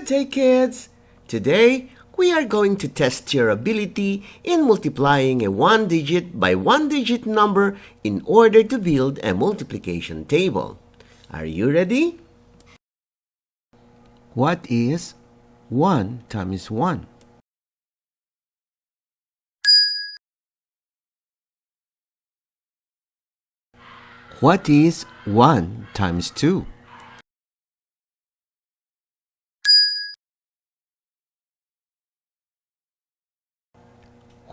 day, kids! Today, we are going to test your ability in multiplying a one-digit by one-digit number in order to build a multiplication table. Are you ready? What is 1 times 1? What is 1 times 2?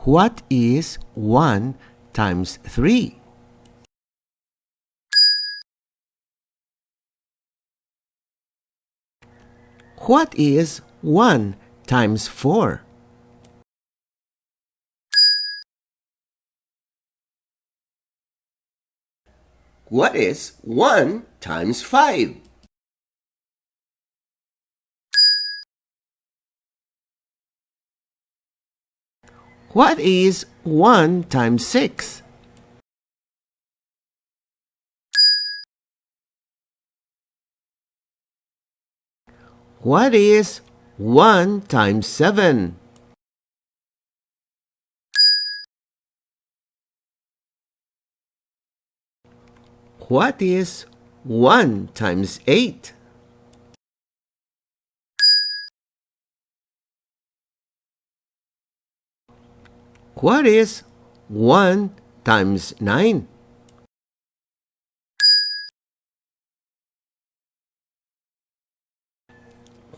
What is 1 times 3? What is 1 times 4? What is 1 times 5? What is 1 times 6? What is 1 times 7? What is 1 times 8? What is 1 times 9?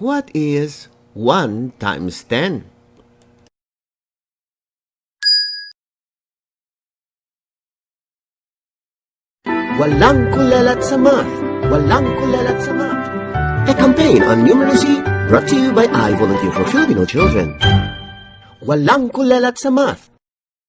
What is 1 times 10? Walang kulelat sa math! Walang kulelat sa math! A campaign on numeracy brought to you by I Volunteer for Filipino Children. Walang kulelat sa math!